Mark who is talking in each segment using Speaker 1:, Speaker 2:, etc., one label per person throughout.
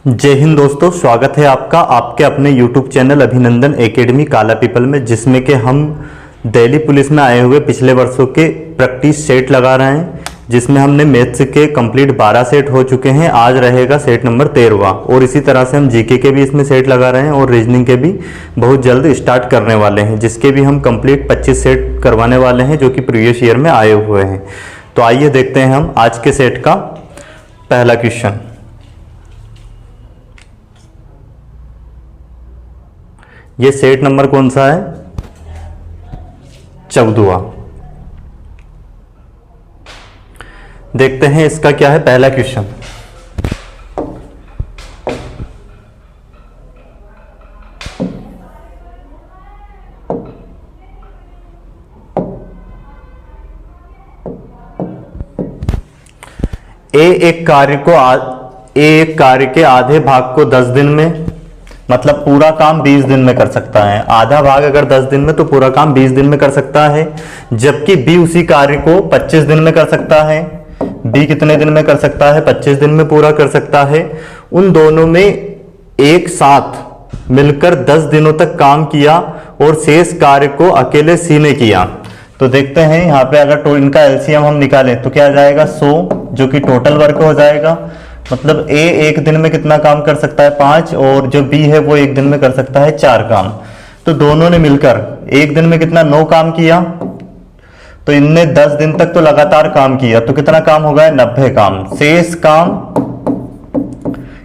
Speaker 1: जय हिंद दोस्तों, स्वागत है आपका आपके अपने YouTube चैनल अभिनंदन एकेडमी काला पीपल में, जिसमें कि हम दिल्ली पुलिस में आए हुए पिछले वर्षों के प्रैक्टिस सेट लगा रहे हैं, जिसमें हमने मैथ्स के कंप्लीट 12 सेट हो चुके हैं। आज रहेगा सेट नंबर 13वां और इसी तरह से हम जीके के भी इसमें सेट लगा रहे हैं और रीजनिंग के भी बहुत जल्द स्टार्ट करने वाले हैं, जिसके भी हम कंप्लीट 25 सेट करवाने वाले हैं जो कि प्रीवियस ईयर में आए हुए हैं। तो आइए देखते हैं हम आज के सेट का पहला क्वेश्चन। ये सेट नंबर कौन सा है? 14वां। देखते हैं इसका क्या है पहला क्वेश्चन। एक कार्य के आधे भाग को 10 दिन में, मतलब पूरा काम 20 दिन में कर सकता है। आधा भाग अगर 10 दिन में तो पूरा काम 20 दिन में कर सकता है, जबकि बी उसी कार्य को 25 दिन में कर सकता है। बी कितने दिन में कर सकता है? 25 दिन में पूरा कर सकता है। उन दोनों में एक साथ मिलकर 10 दिनों तक काम किया और शेष कार्य को अकेले सी ने किया। तो देखते हैं यहाँ पे अगर इनका एलसीएम हम निकालें तो क्या आ जाएगा? 100, जो कि टोटल वर्क हो जाएगा। मतलब ए एक दिन में कितना काम कर सकता है? 5, और जो बी है वो एक दिन में कर सकता है 4 काम। तो दोनों ने मिलकर एक दिन में कितना? 9 काम किया। तो इनने 10 दिन तक तो लगातार काम किया, तो कितना काम हो गया? 90 काम। शेष काम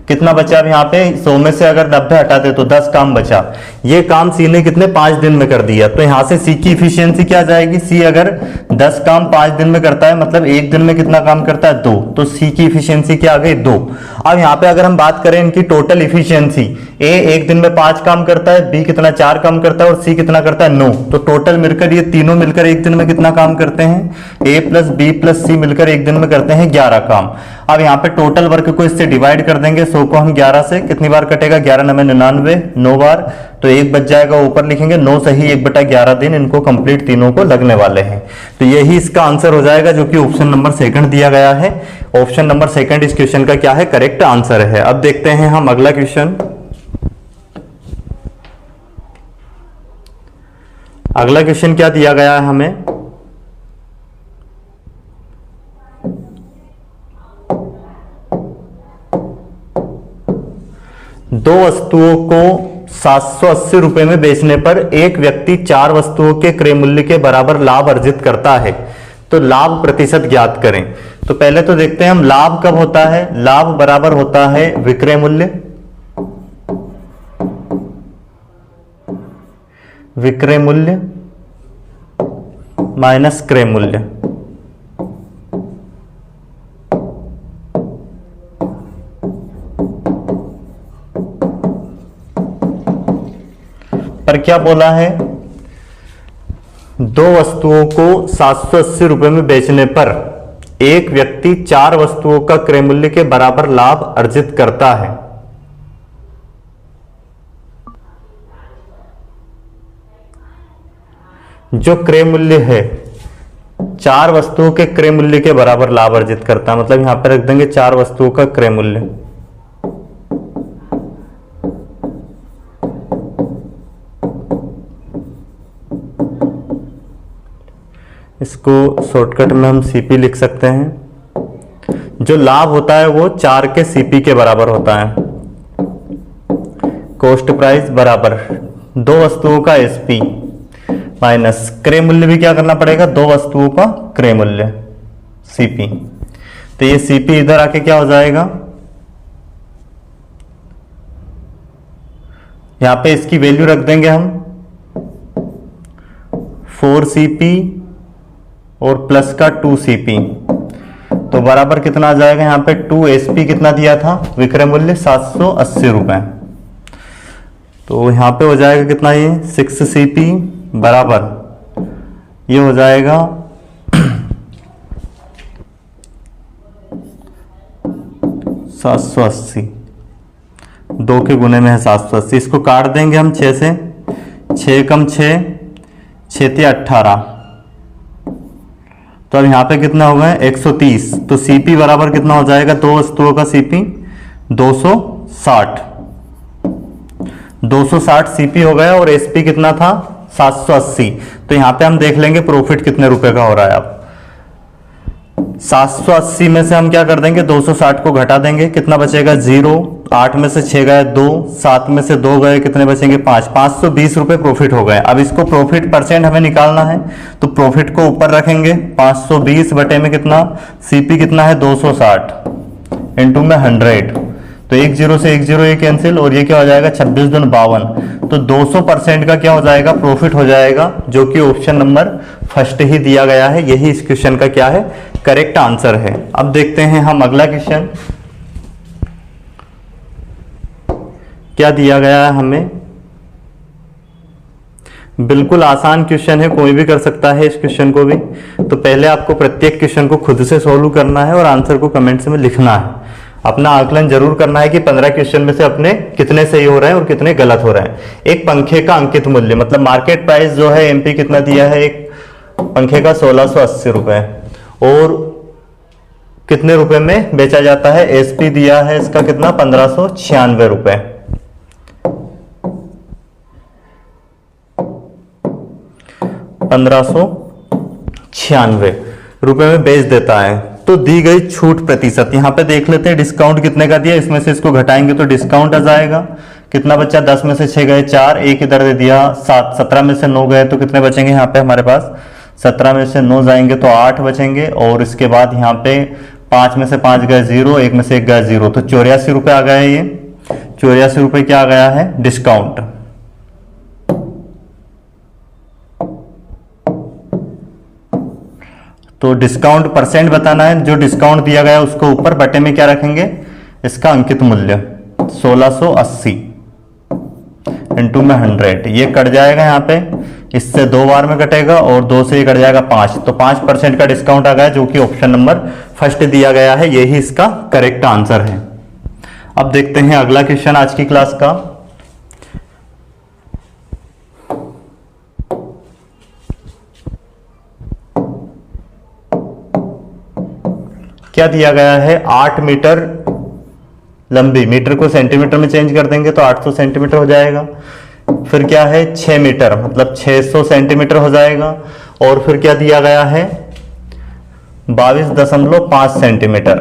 Speaker 1: कितना बचा? अब यहाँ पे 100 में से अगर 90 हटाते तो 10 काम बचा। ये काम सी ने कितने? 5 दिन में कर दिया। तो यहाँ से सी की इफिशियंसी क्या जाएगी? सी अगर 10 काम 5 दिन में करता है, मतलब एक दिन में कितना काम करता है? 2। तो सी की इफिशियंसी क्या आ गई? 2। अब यहाँ पे अगर हम बात करें इनकी टोटल इफिशियंसी, ए एक दिन में 5 काम करता है, बी कितना? 4 काम करता है, और सी कितना करता है? 9। तो टोटल मिलकर ये तीनों मिलकर एक दिन में कितना काम करते हैं? ए प्लस बी प्लस सी मिलकर एक दिन में करते हैं 11 काम। अब यहाँ पे टोटल वर्क को इससे डिवाइड कर देंगे। 100 को हम 11 से कितनी बार कटेगा? 11 9 99, 9 बार। तो 1 बच जाएगा, ऊपर लिखेंगे 9 सही 1/11 दिन इनको कंप्लीट तीनों को लगने वाले हैं। तो यही इसका आंसर हो जाएगा, जो कि ऑप्शन नंबर 2 दिया गया है। ऑप्शन नंबर 2 इस क्वेश्चन का क्या है? करेक्ट आंसर है। अब देखते हैं हम अगला क्वेश्चन। अगला क्वेश्चन क्या दिया गया है हमें? दो वस्तुओं को 780 रुपए में बेचने पर एक व्यक्ति 4 वस्तुओं के क्रय मूल्य के बराबर लाभ अर्जित करता है, तो लाभ प्रतिशत ज्ञात करें। तो पहले तो देखते हैं हम लाभ कब होता है। लाभ बराबर होता है विक्रय मूल्य, विक्रय मूल्य माइनस क्रय मूल्य। पर क्या बोला है? दो वस्तुओं को 780 रुपए में बेचने पर एक व्यक्ति 4 वस्तुओं का क्रय मूल्य के बराबर लाभ अर्जित करता है। जो क्रय मूल्य है 4 वस्तुओं के क्रय मूल्य के बराबर लाभ अर्जित करता है, मतलब यहां पर रख देंगे 4 वस्तुओं का क्रय मूल्य। इसको शॉर्टकट में हम सीपी लिख सकते हैं। जो लाभ होता है वो 4 के सीपी के बराबर होता है। कॉस्ट प्राइस बराबर 2 वस्तुओं का एसपी माइनस क्रय मूल्य भी क्या करना पड़ेगा? 2 वस्तुओं का क्रय मूल्य सीपी। तो ये सीपी इधर आके क्या हो जाएगा? यहां पे इसकी वैल्यू रख देंगे हम 4CP और प्लस का 2CP, तो बराबर कितना आ जाएगा? यहाँ पे 2SP कितना दिया था? विक्रय मूल्य 780 रुपए। तो यहाँ पे हो जाएगा कितना? ये 6CP बराबर ये हो जाएगा 780। 2 के गुने में है 780। इसको काट देंगे हम 6 से। 6 कम 6, 6 × 18। तो अब यहाँ पे कितना होगा? 130। तो सीपी बराबर कितना हो जाएगा? 2 वस्तुओं का सीपी 200 260 सीपी हो गया और एसपी कितना था 780। तो यहां पे हम देख लेंगे प्रॉफिट कितने रुपए का हो रहा है। अब 780 में से हम क्या कर देंगे, 260 को घटा देंगे, कितना बचेगा 0। 8 में से 6 गए 2, 7 में से 2 गए, कितने बचेंगे 5। 520 रुपए प्रॉफिट हो गए। अब इसको प्रॉफिट परसेंट हमें निकालना है, तो प्रॉफिट को ऊपर रखेंगे। 520 बटे में कितना, सीपी कितना है 260 इंटू में 100, तो 1 0 से 1 0 ये कैंसिल, और ये क्या हो जाएगा 26 दूनी 52। तो 200% का क्या हो जाएगा, प्रॉफिट हो जाएगा, जो कि ऑप्शन नंबर फर्स्ट ही दिया गया है। यही इस क्वेश्चन का क्या है, करेक्ट आंसर है। अब देखते हैं हम अगला क्वेश्चन क्या दिया गया है हमें। बिल्कुल आसान क्वेश्चन है, कोई भी कर सकता है इस क्वेश्चन को भी। तो पहले आपको प्रत्येक क्वेश्चन को खुद से सॉल्व करना है और आंसर को कमेंट्स में लिखना है। अपना आकलन जरूर करना है कि 15 क्वेश्चन में से अपने कितने सही हो रहे हैं और कितने गलत हो रहे हैं। एक पंखे का अंकित मूल्य, मतलब मार्केट प्राइस जो है एमपी कितना दिया है एक पंखे का 1680 रुपए, और कितने रुपए में बेचा जाता है, एसपी दिया है इसका कितना 1596 रुपए। 1596 रुपए में बेच देता है। तो दी गई छूट प्रतिशत यहां पे देख लेते हैं, डिस्काउंट कितने का दिया, इसमें से इसको घटाएंगे तो डिस्काउंट आ जाएगा। कितना बच्चा, 10 में से 6 गए 4, एक इधर दे दिया 7, 17 में से 9 गए तो कितने बचेंगे यहाँ पे हमारे पास, 17 में से 9 जाएंगे तो 8 बचेंगे, और इसके बाद यहाँ पे 5 में से 5 गए 0, 1 में से 1 गया 0, तो 84 रुपए आ गए। ये 84 रुपए क्या आ गया है, डिस्काउंट। तो डिस्काउंट परसेंट बताना है, जो डिस्काउंट दिया गया उसको ऊपर, बटे में क्या रखेंगे, इसका अंकित मूल्य 1680 इंटू में 100, ये कट जाएगा यहाँ पे, इससे 2 बार में कटेगा और 2 से ये कट जाएगा 5, तो 5% का डिस्काउंट आ गया, जो कि ऑप्शन नंबर फर्स्ट दिया गया है। यही इसका करेक्ट आंसर है। अब देखते हैं अगला क्वेश्चन आज की क्लास का। क्या दिया गया है, 8 मीटर लंबी, मीटर को सेंटीमीटर में चेंज कर देंगे तो 800 सेंटीमीटर हो जाएगा। फिर क्या है 6 मीटर, मतलब 600 सेंटीमीटर हो जाएगा। और फिर क्या दिया गया है 22.5 सेंटीमीटर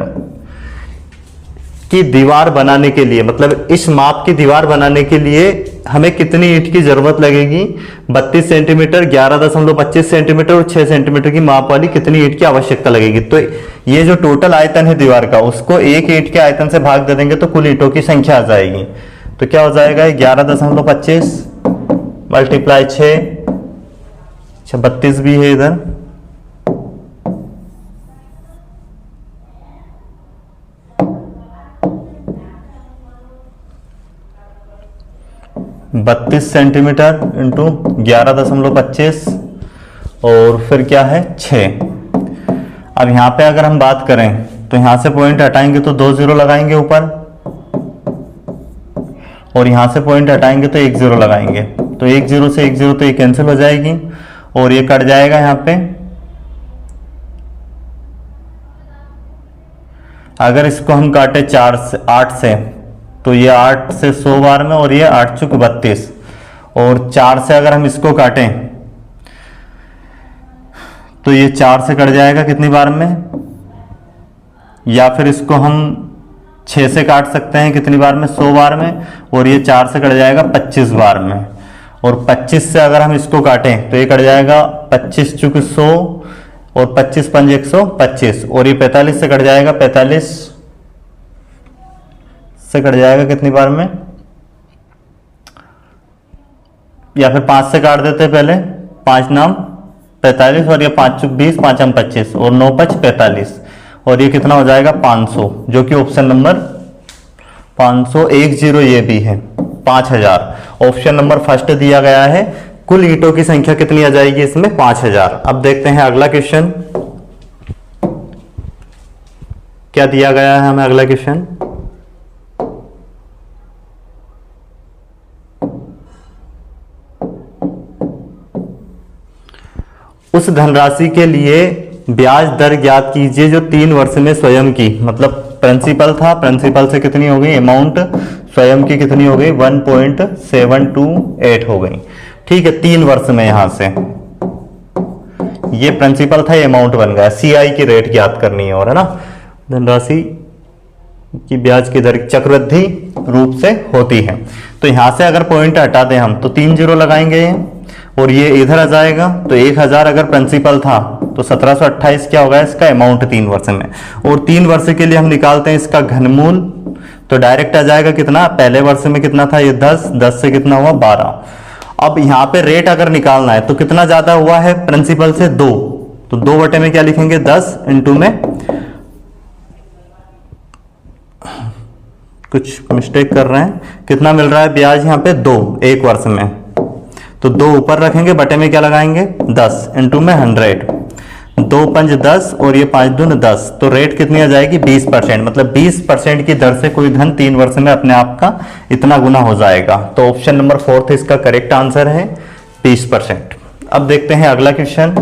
Speaker 1: की दीवार बनाने के लिए, मतलब इस माप की दीवार बनाने के लिए हमें कितनी ईंट की जरूरत लगेगी, 32 सेंटीमीटर, 11.25 सेंटीमीटर और 6 सेंटीमीटर की माप वाली कितनी ईंट की आवश्यकता लगेगी। तो ये जो टोटल आयतन है दीवार का, उसको एक ईंट के आयतन से भाग दे देंगे तो कुल ईंटों की संख्या आ जाएगी। तो क्या हो जाएगा 11.25 मल्टीप्लाई 6, 32 भी है इधर, बत्तीस सेंटीमीटर इंटू 11.25 और फिर क्या है 6। अब यहां पे अगर हम बात करें तो यहां से पॉइंट हटाएंगे तो 2 0 लगाएंगे ऊपर, और यहां से पॉइंट हटाएंगे तो 1 0 लगाएंगे, तो 1 0 से 1 0 तो ये कैंसिल हो जाएगी और ये कट जाएगा यहां पे। अगर इसको हम काटे 4 से 8 से, तो ये 8 से 100 बार में, और ये 8 चुक 32, और 4 से अगर हम इसको काटें तो ये 4 से कट जाएगा कितनी बार में, या फिर इसको हम 6 से काट सकते हैं कितनी बार में, 100 बार में, और ये 4 से कट जाएगा 25 बार में। और 25 से अगर हम इसको काटें तो ये कट जाएगा 25 चुक 100 और 25 5 125, और ये 45 से कट जाएगा, 45 से कट जाएगा कितनी बार में, या फिर 5 से काट देते पहले, 5 नाम 45, और ये 5 चुक 20, 5 हम 25 और 9 5 45, और ये कितना हो जाएगा 500, जो कि ऑप्शन नंबर 510 ये भी है 5000। ऑप्शन नंबर फर्स्ट दिया गया है। कुल ईंटों की संख्या कितनी आ जाएगी इसमें 5000। अब देखते हैं अगला क्वेश्चन क्या दिया गया है हमें। अगला क्वेश्चन उस धनराशि के लिए ब्याज दर ज्ञात कीजिए जो 3 वर्ष में स्वयं की, मतलब प्रिंसिपल था, प्रिंसिपल से कितनी हो गई अमाउंट स्वयं की कितनी हो गई 1.728 हो गई। ठीक है, 3 वर्ष में यहां से ये प्रिंसिपल था, ये अमाउंट बन गया। सीआई की रेट ज्ञात करनी है और, है ना, धनराशि की ब्याज की दर चक्रवृद्धि रूप से होती है। तो यहां से अगर पॉइंट हटा दें हम तो 3 जीरो लगाएंगे और ये इधर आ जाएगा। तो 1000 अगर प्रिंसिपल था तो 1728 क्या होगा इसका अमाउंट 3 वर्ष में। और 3 वर्ष के लिए हम निकालते हैं इसका घनमूल, तो डायरेक्ट आ जाएगा कितना, पहले वर्ष में कितना था ये 10, 10 से कितना हुआ 12। अब यहां पे रेट अगर निकालना है तो कितना ज्यादा हुआ है प्रिंसिपल से 2, तो 2 बटे में क्या लिखेंगे 10 इंटू में कुछ मिस्टेक कर रहे हैं, कितना मिल रहा है ब्याज यहाँ पे 2 1 वर्ष में, तो 2 ऊपर रखेंगे, बटे में क्या लगाएंगे 10 इंटू में 100, 2 पंज 10 और ये 5 दून 10, तो रेट कितनी आ जाएगी 20%। मतलब 20% की दर से कोई धन 3 वर्ष में अपने आप का इतना गुना हो जाएगा। तो ऑप्शन नंबर 4 इसका करेक्ट आंसर है 20%। अब देखते हैं अगला क्वेश्चन।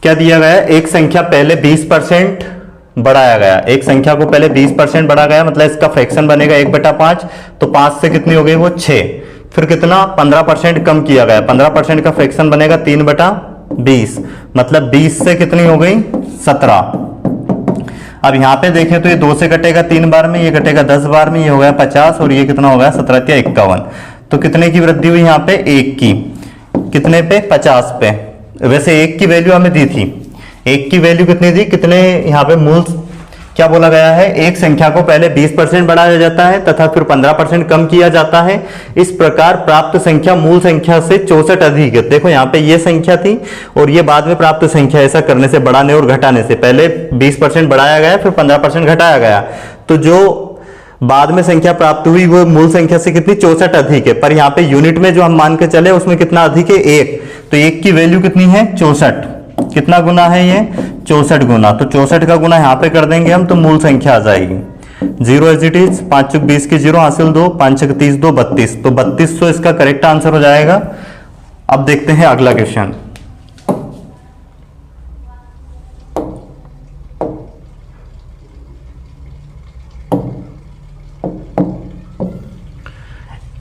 Speaker 1: क्या दिया गया है, एक संख्या पहले 20% बढ़ाया गया, एक संख्या को पहले 20% बढ़ा गया, मतलब इसका फ्रैक्शन बनेगा 1/5, तो 5 से कितनी हो गई वो 6, फिर कितना 15% कम किया गया, 15% का फ्रैक्शन बनेगा 3/20, मतलब 20 से कितनी हो गई 17। अब यहां पे देखें तो ये 2 से कटेगा 3 बार में, ये कटेगा 10 बार में, ये हो गया 50 और ये कितना हो गया 17 51। तो कितने की वृद्धि हुई यहाँ पे 1 की, कितने पे 50 पे। वैसे 1 की वैल्यू हमें दी थी, 1 की वैल्यू कितनी थी, कितने यहाँ पे मूल क्या बोला गया है, एक संख्या को पहले 20% बढ़ाया जाता है तथा फिर 15% कम किया जाता है। इस प्रकार प्राप्त संख्या मूल संख्या से 64 अधिक है। देखो यहाँ पे ये संख्या थी और ये बाद में प्राप्त संख्या, ऐसा करने से, बढ़ाने और घटाने से, पहले 20% बढ़ाया गया फिर 15% घटाया गया, तो जो बाद में संख्या प्राप्त हुई वो मूल संख्या से कितनी 64 अधिक है। पर यहाँ पे यूनिट में जो हम मान के चले उसमें कितना अधिक है 1, तो 1 की वैल्यू कितनी है 64, कितना गुना है ये 64 गुना, तो 64 का गुना यहाँ पे कर देंगे हम तो मूल संख्या आ जाएगी 0 एज इट इज, 5 चुक 20 की 0 हासिल 2, 5 छक 30 2 32, तो 3200 इसका करेक्ट आंसर हो जाएगा। अब देखते हैं अगला क्वेश्चन।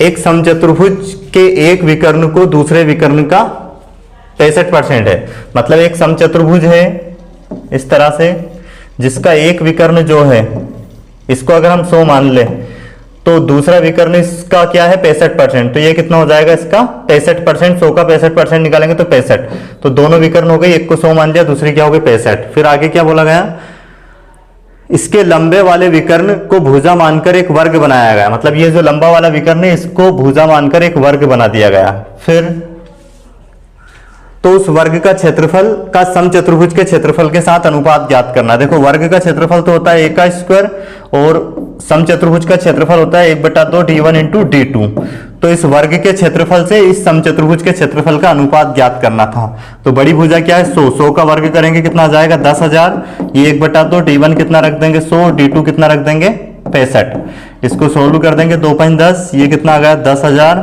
Speaker 1: एक समचतुर्भुज के एक विकर्ण को दूसरे विकर्ण का 65% है। मतलब एक समचतुर्भुज है इस तरह से, जिसका एक विकर्ण जो है इसको अगर हम 100 मान ले तो दूसरा विकर्ण इसका क्या है 65%, तो ये कितना हो जाएगा इसका 65%, 100 का 65% निकालेंगे तो 65, तो दोनों विकर्ण हो गए, एक को 100 मान लिया, दूसरी क्या हो गई 65। फिर आगे क्या बोला गया, इसके लंबे वाले विकर्ण को भुजा मानकर एक वर्ग बनाया गया। मतलब ये जो लंबा वाला विकर्ण है इसको भुजा मानकर एक वर्ग बना दिया गया। फिर तो उस वर्ग का क्षेत्रफल का समचतुर्भुज के क्षेत्रफल के साथ अनुपात ज्ञात करना। देखो वर्ग का क्षेत्रफल तो होता है a का स्क्वायर और समचतुर्भुज का क्षेत्रफल होता है 1/2 d1 इंटू d2। तो इस वर्ग के क्षेत्रफल से इस समचतुर्भुज के क्षेत्रफल का अनुपात ज्ञात करना था। तो बड़ी भुजा क्या है 100, 100 का वर्ग करेंगे कितना आ जाएगा 10,000, ये 1/2, d1 कितना रख देंगे 100, d2 कितना रख देंगे 65। इसको सोल्व कर देंगे 2 5 10, ये कितना आ गया 10,000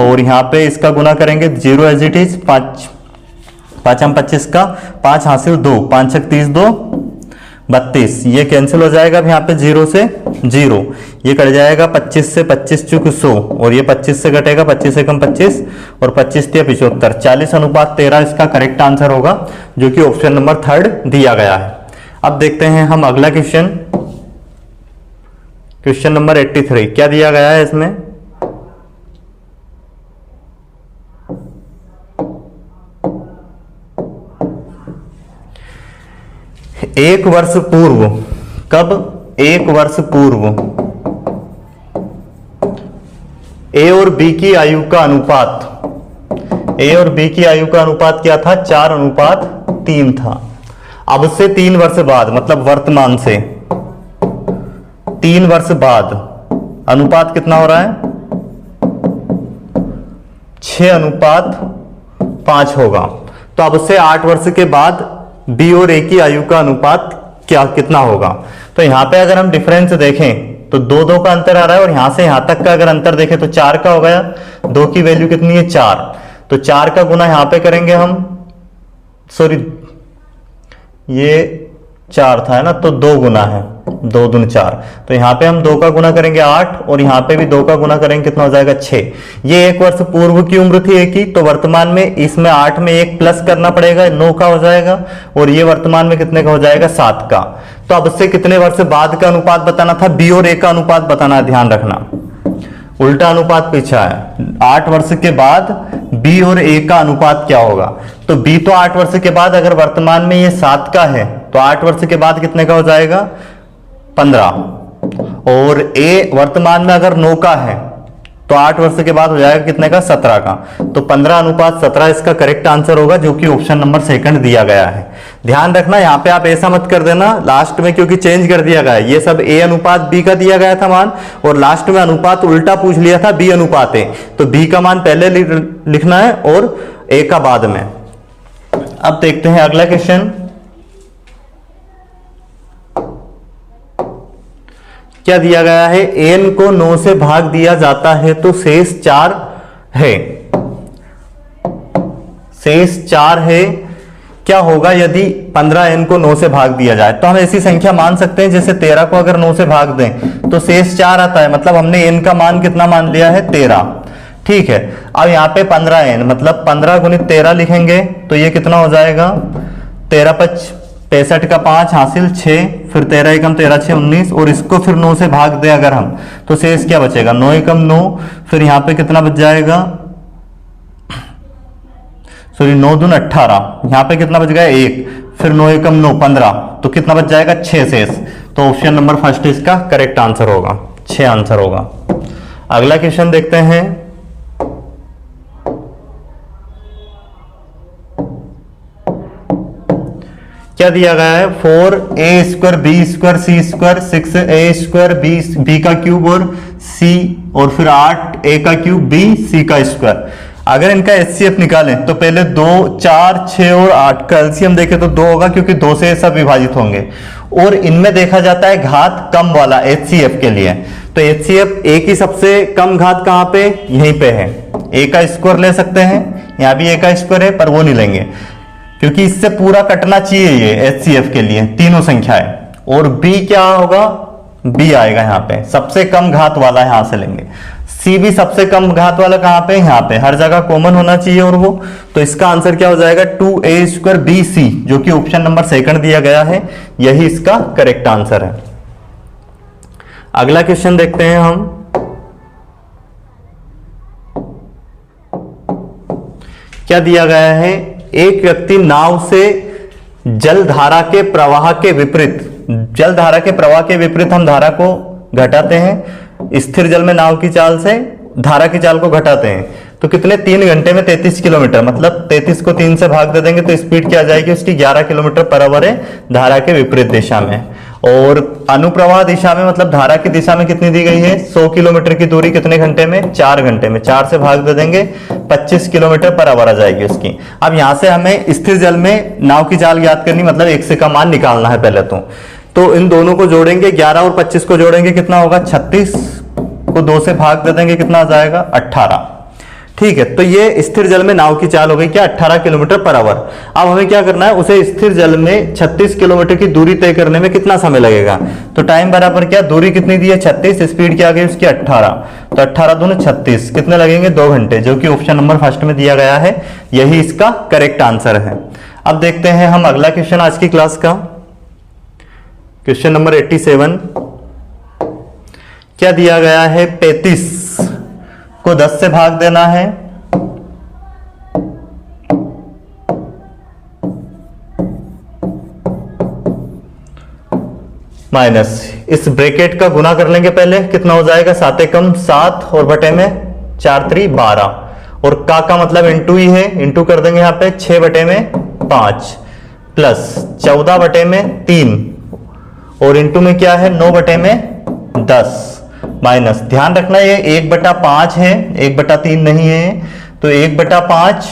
Speaker 1: और यहाँ पे इसका गुना करेंगे 0 एज इट इज, 5 5 25 का 5 हासिल 2, 5 छक 30 2 32, ये कैंसिल हो जाएगा। अब यहाँ पे 0 से 0, ये कट जाएगा 25 से 25 चुक 100 और ये 25 से कटेगा 25 से कम 25 और 25 × 75, 40:13 इसका करेक्ट आंसर होगा, जो कि ऑप्शन नंबर 3 दिया गया है। अब देखते हैं हम अगला क्वेश्चन, क्वेश्चन नंबर 83। क्या दिया गया है इसमें, एक वर्ष पूर्व, कब 1 वर्ष पूर्व ए और बी की आयु का अनुपात, ए और बी की आयु का अनुपात क्या था 4:3 था। अब से 3 वर्ष बाद, मतलब वर्तमान से 3 वर्ष बाद अनुपात कितना हो रहा है 6:5 होगा। तो अब से 8 वर्ष के बाद बी और ए की आयु का अनुपात क्या कितना होगा। तो यहां पे अगर हम डिफरेंस देखें तो 2 2 का अंतर आ रहा है, और यहां से यहां तक का अगर अंतर देखें तो 4 का हो गया। 2 की वैल्यू कितनी है 4, तो 4 का गुना यहां पे करेंगे हम, सॉरी ये 4 था है ना, तो 2 गुना है, 2 दूनी 4, तो यहां पे हम 2 का गुना करेंगे 8, और यहां पे भी 2 का गुना करेंगे, कितना हो जाएगा 6। ये 1 वर्ष पूर्व की उम्र थी 1 की, तो वर्तमान में इसमें 8 में 1 प्लस करना पड़ेगा, 9 का हो जाएगा, और ये वर्तमान में कितने का हो जाएगा 7 का। तो अब से कितने वर्ष बाद का अनुपात बताना था, बी और ए का अनुपात बताना है, ध्यान रखना उल्टा अनुपात पीछा है। 8 वर्ष के बाद बी और ए का अनुपात क्या होगा, तो बी तो 8 वर्ष के बाद, अगर वर्तमान में ये 7 का है तो 8 वर्ष के बाद कितने का हो जाएगा 15, और ए वर्तमान में अगर 9 का है तो 8 वर्ष के बाद हो जाएगा कितने का 17 का, तो 15:17 इसका करेक्ट आंसर होगा, जो कि ऑप्शन नंबर 2 दिया गया है। ध्यान रखना यहां पे आप ऐसा मत कर देना लास्ट में, क्योंकि चेंज कर दिया गया है, ये सब ए अनुपात बी का दिया गया था मान, और लास्ट में अनुपात उल्टा पूछ लिया था बी अनुपात ए, तो बी का मान पहले लिखना है और ए का बाद में। अब देखते हैं अगला क्वेश्चन, क्या दिया गया है, n को 9 से भाग दिया जाता है तो शेष 4 है, शेष 4 है, क्या होगा यदि 15n को 9 से भाग दिया जाए। तो हम ऐसी संख्या मान सकते हैं जैसे 13 को अगर 9 से भाग दें तो शेष 4 आता है, मतलब हमने n का मान कितना मान लिया है 13, ठीक है। अब यहाँ पे 15n मतलब 15 गुणित 13 लिखेंगे, तो ये कितना हो जाएगा 13×5 65 का 5 हासिल 6, फिर 13 एकम 13 6 19, और इसको फिर 9 से भाग दे अगर हम, तो शेष क्या बचेगा 9 एकम 9, फिर यहाँ पे कितना बच जाएगा, सॉरी 9 दून 18, यहाँ पे कितना बच गया 1, फिर 9 एकम 9 15, तो कितना बच जाएगा 6 शेष। तो ऑप्शन नंबर फर्स्ट इसका करेक्ट आंसर होगा, 6 आंसर होगा। अगला क्वेश्चन देखते हैं, क्या दिया गया है 4a² b² c² 6a² b का क्यूब और c, और फिर 8a का क्यूब b c का स्क्वायर। अगर इनका HCF निकालें तो पहले 2 4 6 और 8 का एलसीएम देखें तो 2 होगा, क्योंकि 2 से सब विभाजित होंगे, और इनमें देखा जाता है घात कम वाला HCF के लिए, तो HCF a की सबसे कम घात कहां पे, यहीं पे है, a का स्क्वायर ले सकते हैं, यहां भी a का स्क्वायर है पर वो नहीं लेंगे, क्योंकि इससे पूरा कटना चाहिए ये HCF के लिए तीनों संख्याएं, और b क्या होगा, b आएगा यहाँ पे सबसे कम घात वाला, यहां से लेंगे। c भी सबसे कम घात वाला कहां पे, यहाँ पे, हर जगह कॉमन होना चाहिए, और वो तो इसका आंसर क्या हो जाएगा 2a² bc, जो कि ऑप्शन नंबर 2 दिया गया है, यही इसका करेक्ट आंसर है। अगला क्वेश्चन देखते हैं हम, क्या दिया गया है, एक व्यक्ति नाव से जलधारा के प्रवाह के विपरीत, जलधारा के प्रवाह के विपरीत हम धारा को घटाते हैं, स्थिर जल में नाव की चाल से धारा की चाल को घटाते हैं, तो कितने 3 घंटे में 33 किलोमीटर, मतलब 33 को 3 से भाग दे देंगे तो स्पीड क्या आ जाएगी उसकी 11 किलोमीटर पर आवर है धारा के विपरीत दिशा में, और अनुप्रवाह दिशा में मतलब धारा की दिशा में कितनी दी गई है 100 किलोमीटर की दूरी कितने घंटे में, 4 घंटे में, 4 से भाग दे देंगे 25 किलोमीटर पर आवर आ जाएगी उसकी। अब यहां से हमें स्थिर जल में नाव की चाल ज्ञात करनी, मतलब x का मान निकालना है पहले तो इन दोनों को जोड़ेंगे, 11 और 25 को जोड़ेंगे कितना होगा 36 को 2 से भाग दे देंगे कितना आ जाएगा 18, ठीक है। तो ये स्थिर जल में नाव की चाल हो गई क्या 18 किलोमीटर पर आवर। अब हमें क्या करना है, उसे स्थिर जल में 36 किलोमीटर की दूरी तय करने में कितना समय लगेगा, तो टाइम बराबर क्या, दूरी कितनी दी है 36, स्पीड क्या आ गई उसकी 18, तो 18 दूनी 36, कितने लगेंगे 2 घंटे, जो कि ऑप्शन नंबर फर्स्ट में दिया गया है, यही इसका करेक्ट आंसर है। अब देखते हैं हम अगला क्वेश्चन आज की क्लास का, क्वेश्चन नंबर 87, क्या दिया गया है 35 को 10 से भाग देना है, माइनस इस ब्रैकेट का गुना कर लेंगे पहले, कितना हो जाएगा 7 एकम 7 और बटे में 4 3 12, और का मतलब इंटू ही है, इंटू कर देंगे यहाँ पे 6 बटे में 5 प्लस 14 बटे में 3, और इंटू में क्या है 9 बटे में 10, माइनस ध्यान रखना ये 1/5 है, 1/3 नहीं है, तो 1/5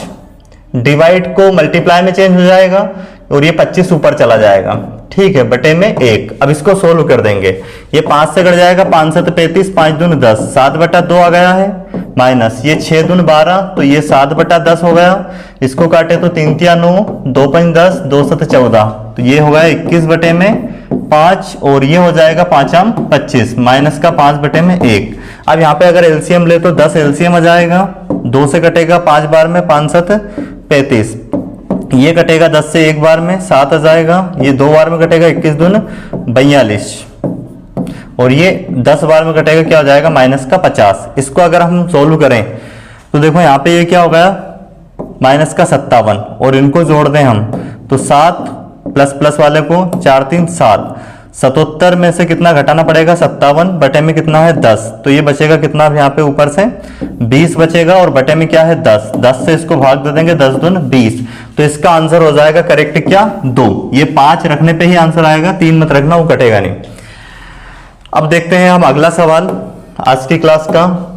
Speaker 1: डिवाइड को मल्टीप्लाई में चेंज हो जाएगा और ये 25 ऊपर चला जाएगा, ठीक है, बटे में 1। अब इसको सोल्व कर देंगे, ये 5 से कट जाएगा, 5 7 35, 5 दूनी 10, 7 बटा 2 आ गया है, माइनस ये 6 दूनी 12, तो ये 7 बटा 10 हो गया। इसको काटे तो 3 तिया 9, 2 5 10, 2 7 14, तो ये हो गया 21 बटे में 5, और ये हो जाएगा 5 25, माइनस का 5 बटे में 1। अब यहाँ पे अगर एलसीएम ले तो 10 एलसीएम आ जाएगा, 2 से कटेगा 5 बार में, 5 7 35, ये कटेगा 10 से एक बार में, 7 आ जाएगा, ये 2 बार में कटेगा, 21 दून 42, और ये 10 बार में कटेगा, क्या हो जाएगा माइनस का 50। इसको अगर हम सोल्व करें तो देखो यहाँ पे ये क्या हो गया माइनस का 57, और इनको जोड़ दें हम तो 7 प्लस प्लस वाले को 4 3 7, 77 में से कितना घटाना पड़ेगा 57, बटे में कितना है 10, तो ये बचेगा कितना यहाँ पे ऊपर से 20 बचेगा, और बटे में क्या है 10, 10 से इसको भाग दे देंगे, 10 दून 20, तो इसका आंसर हो जाएगा करेक्ट क्या 2। ये 5 रखने पे ही आंसर आएगा, 3 मत रखना, वो कटेगा नहीं। अब देखते हैं हम अगला सवाल आज की क्लास का।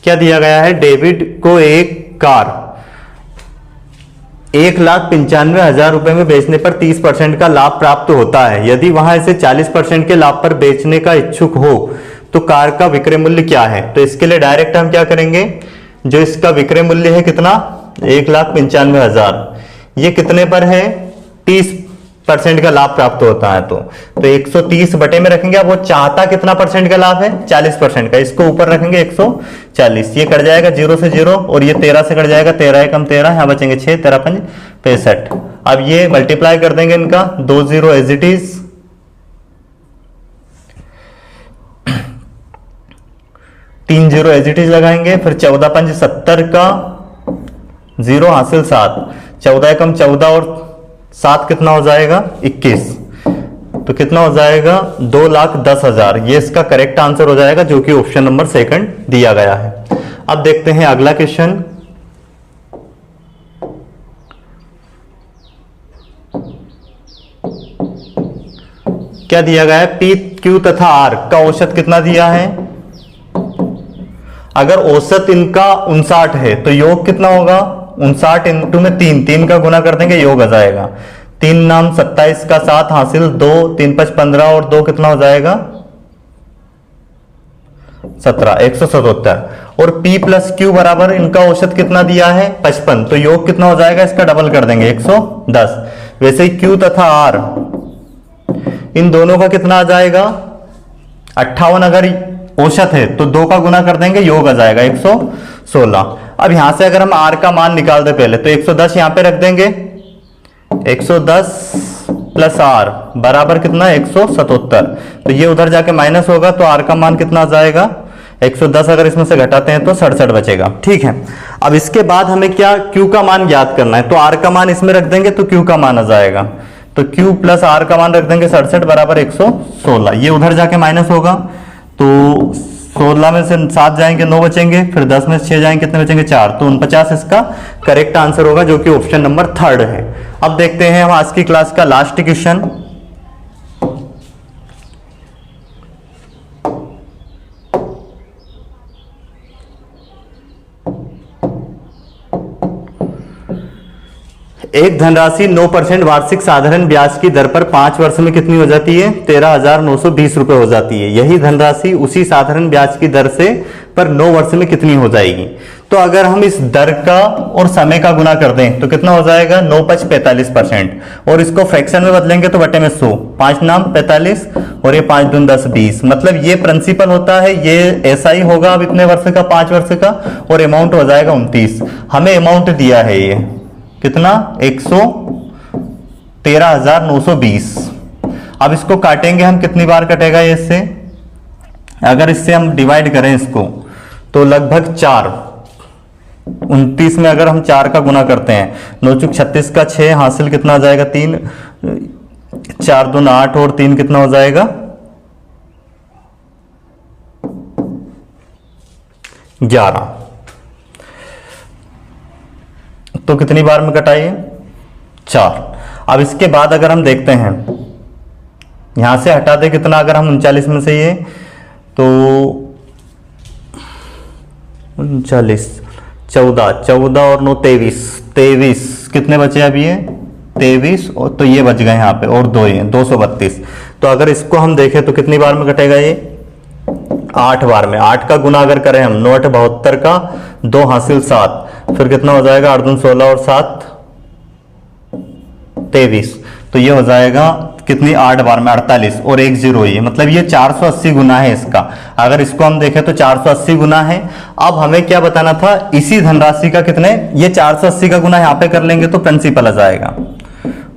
Speaker 1: क्या दिया गया है, डेविड को एक कार 1,95,000 रुपए में बेचने पर 30% का लाभ प्राप्त होता है। यदि वहां इसे 40% के लाभ पर बेचने का इच्छुक हो तो कार का विक्रय मूल्य क्या है। तो इसके लिए डायरेक्ट हम क्या करेंगे, जो इसका विक्रय मूल्य है कितना 1,95,000, ये कितने पर है 30% का लाभ प्राप्त होता है, तो 130 बटे में रखेंगे। अब वो चाहता कितना परसेंट का लाभ है 40% का, इसको ऊपर रखेंगे 140, ये कट जाएगा 0 से 0, और ये 13 से कट जाएगा, 13 एकम 13, यहाँ बचेंगे 6, 13 5 65। अब ये मल्टीप्लाई कर देंगे इनका, 2 0 as it is, 3 0 as it is लगाएंगे, फिर 14 5 70 का 0 हासिल 7, 14 एकम 14 और 7 कितना हो जाएगा 21, तो कितना हो जाएगा 2,10,000। ये इसका करेक्ट आंसर हो जाएगा, जो कि ऑप्शन नंबर 2 दिया गया है। अब देखते हैं अगला क्वेश्चन। क्या दिया गया है, पी क्यू तथा आर का औसत कितना दिया है। अगर औसत इनका 59 है तो योग कितना होगा 59 इंटू में 3 का गुना कर देंगे, योग आ जाएगा 3 नाम 27 का 7 हासिल 2, 3 5 15 और 2 कितना हो जाएगा 17, 177। और P प्लस Q बराबर इनका औसत कितना दिया है 55, तो योग कितना हो जाएगा इसका डबल कर देंगे 110। वैसे ही Q तथा R इन दोनों का कितना आ जाएगा 58, अगर औसत है तो 2 का गुना कर देंगे, योग आ जाएगा 116। अब यहां से अगर हम R का मान निकाल दे पहले तो 110 यहां पे रख देंगे, 110 प्लस R बराबर कितना 177, तो ये उधर जाके माइनस होगा, तो R का मान कितना आ जाएगा 110, अगर इसमें से घटाते हैं तो 67 बचेगा। ठीक है, अब इसके बाद हमें क्या Q का मान ज्ञात करना है, तो R का मान इसमें रख देंगे तो Q का मान आ जाएगा, तो Q प्लस R का मान रख देंगे 67 बराबर 116, ये उधर जाके माइनस होगा, तो 16 में से 7 जाएंगे 9 बचेंगे, फिर 10 में से 6 जाएंगे कितने बचेंगे 4, तो 49 इसका करेक्ट आंसर होगा, जो कि ऑप्शन नंबर 3 है। अब देखते हैं हम आज की क्लास का लास्ट क्वेश्चन। एक धनराशि 9% वार्षिक साधारण ब्याज की दर पर 5 वर्ष में कितनी हो जाती है 13,920 रुपए हो जाती है। यही धनराशि उसी साधारण ब्याज की दर से पर 9 वर्ष में कितनी हो जाएगी। तो अगर हम इस दर का और समय का गुना कर दें तो कितना हो जाएगा 9 5 45%, और इसको फ्रैक्शन में बदलेंगे तो बटे में 100, 5 नाम 45 और ये 5 दून 10 20, मतलब ये प्रिंसिपल होता है, ये ऐसा ही होगा अब इतने वर्ष का 5 वर्ष का, और अमाउंट हो जाएगा 29। हमें अमाउंट दिया है ये कितना 113,920। अब इसको काटेंगे हम, कितनी बार कटेगा ये इससे, अगर इससे हम डिवाइड करें इसको तो लगभग 4, 29 में अगर हम 4 का गुना करते हैं 9 चुक 36 का 6 हासिल कितना आ जाएगा 3, 4 दून 8 और 3 कितना हो जाएगा 11। तो कितनी बार में कटाइए 4। अब इसके बाद अगर हम देखते हैं यहां से हटा दे कितना, अगर हम 39 में से ये तो 39, 14, 14 और 9 23, 23 कितने बचे अभी ये 23, और तो ये बच गए यहाँ पे, और 2 ये 232। तो अगर इसको हम देखें तो कितनी बार में कटेगा ये 8 बार में। 8 का गुना अगर करें हम 9 8 72 का, 2 हासिल 7, फिर कितना हो जाएगा 8 दूनी 16 और 7 23। तो ये हो जाएगा कितनी 8 बार में 48 और 1 0 ही है, मतलब ये 480 गुना है इसका। अगर इसको हम देखें तो 480 गुना है। अब हमें क्या बताना था, इसी धनराशि का कितने, ये 480 का गुना यहाँ पे कर लेंगे तो प्रिंसिपल आ जाएगा।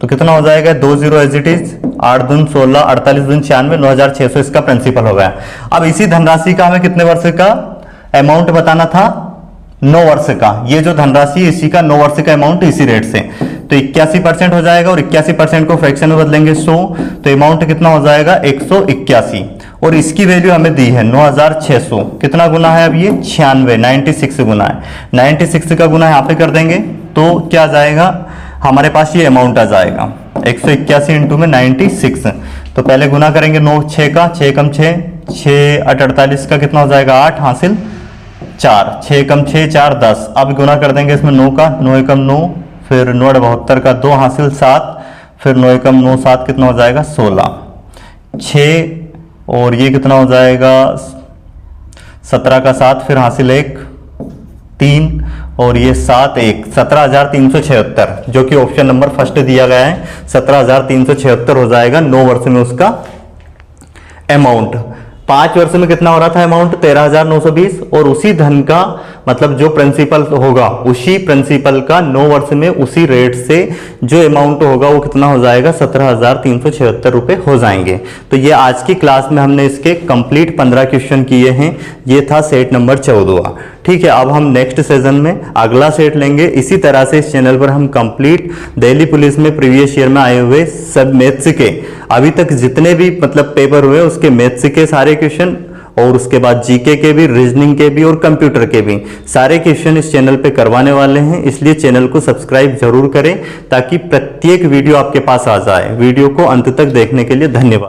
Speaker 1: तो कितना हो जाएगा 2 0 एज इट इज, 8 दूनी 16, 48 दूनी 96, 9600 इसका प्रिंसिपल हो गया। अब इसी धनराशि का हमें कितने वर्ष का अमाउंट बताना था, 9 वर्ष का। ये जो धनराशि इसी का 9 वर्ष का अमाउंट इसी रेट से, तो 81% हो जाएगा, और 81% को फ्रैक्शन में बदलेंगे 100, तो अमाउंट कितना हो जाएगा 181, और इसकी वैल्यू हमें दी है 9600। कितना गुना है अब ये 96, 96 गुना है। 96 का गुना यहाँ पे कर देंगे तो क्या आ जाएगा हमारे पास, ये अमाउंट आ जाएगा 181 इंटू में 96। तो पहले गुना करेंगे 9 6 का, 6 कम 6, 6 8 48 का कितना हो जाएगा 8 हासिल 4, 6 कम 6 4 10। अब गुना कर देंगे इसमें 9 का, 9 एकम 9, फिर 9 72 का 2 हासिल 7, फिर 9 एकम 9 7 कितना हो जाएगा 16, 6 और ये कितना हो जाएगा 17 का 7, फिर हासिल 1 3, और ये 7 1 17,376, जो कि ऑप्शन नंबर फर्स्ट दिया गया है। 17,376 हो जाएगा 9 वर्ष में उसका अमाउंट। 5 वर्ष में कितना हो रहा था अमाउंट 13,920, और उसी धन का मतलब जो प्रिंसिपल होगा उसी प्रिंसिपल का 9 वर्ष में उसी रेट से जो अमाउंट होगा वो कितना हो जाएगा 17,376 रुपए हो जाएंगे। तो ये आज की क्लास में हमने इसके कंप्लीट 15 क्वेश्चन किए हैं। ये था सेट नंबर 14। ठीक है, अब हम नेक्स्ट सेशन में अगला सेट लेंगे। इसी तरह से इस चैनल पर हम कंप्लीट दिल्ली पुलिस में प्रीवियस ईयर में आए हुए सब मैथ्स के अभी तक जितने भी मतलब पेपर हुए उसके मैथ्स के सारे क्वेश्चन, और उसके बाद जीके के भी, रीजनिंग के भी और कंप्यूटर के भी सारे क्वेश्चन इस चैनल पे करवाने वाले हैं। इसलिए चैनल को सब्सक्राइब जरूर करें ताकि प्रत्येक वीडियो आपके पास आ जाए। वीडियो को अंत तक देखने के लिए धन्यवाद।